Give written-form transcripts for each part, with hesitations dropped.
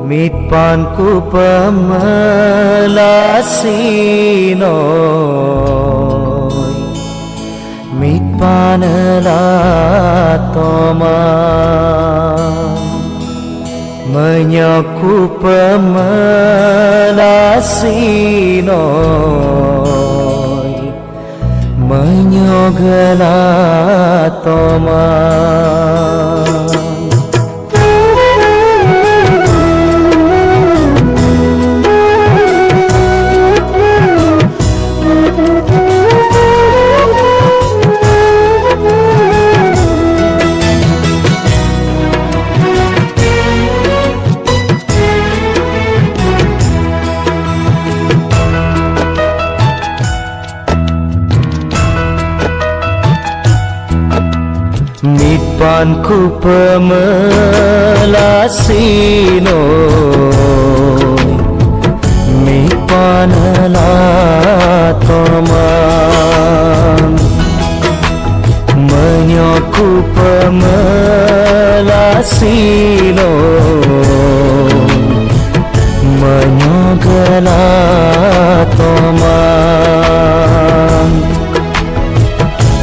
Mitpanku pemelasinoy mitpanelatoma menyaku pemelasinoy menyogelatoma Mitpanku pemelasinoy mitpanelatoma menyaku pemelasinoy menyogelatoma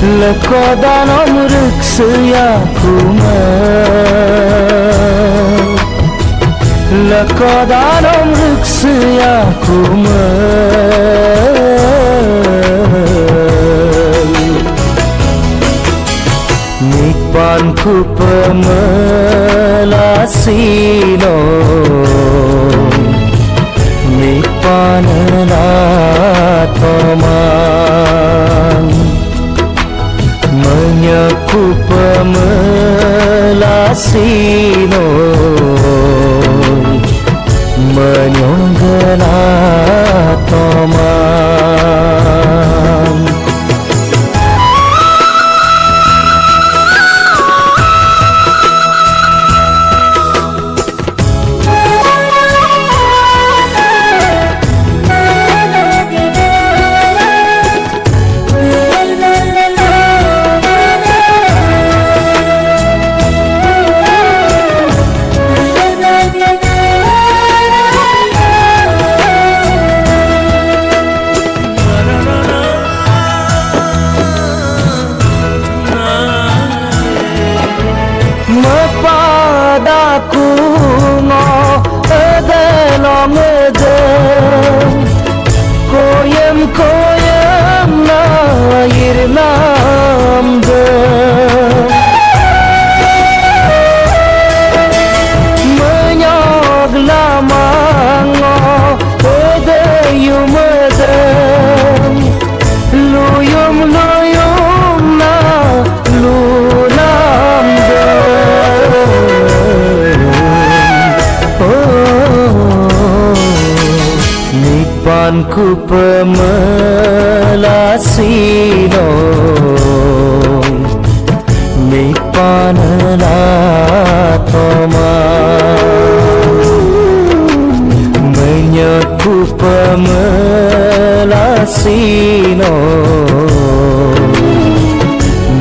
Lekodanom riksayakume Lekodanom riksayakume Mitpanku pemelasinoy mitpanelatoma menyaku pemelasinoy menyogelatoma Mepadaku ngo edelong edeng Koyem koyem na irnamde Menyog lamango edeyum edeng Luyum luyum na lunamde Mitpanku pemelasinoy mitpanelatoma menyaku pemelasinoy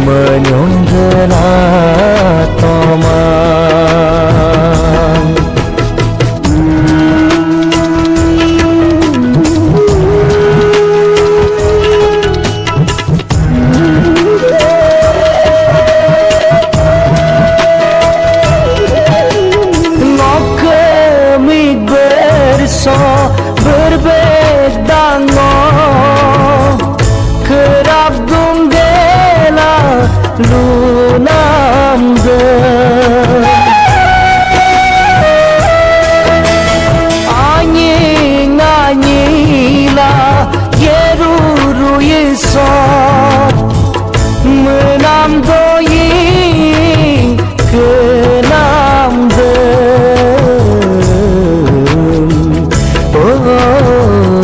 menyogelatoma berbeda ngo kerap gunggela lunamde anying anyila yeruru yesot menamdoyi kenamde Oh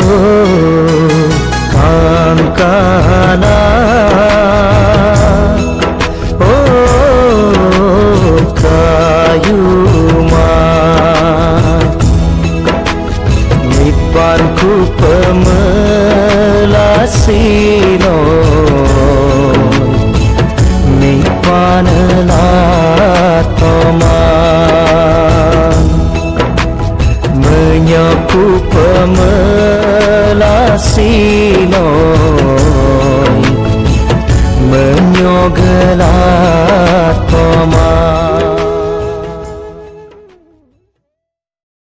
Aku pemelasinoy menyogelat pemah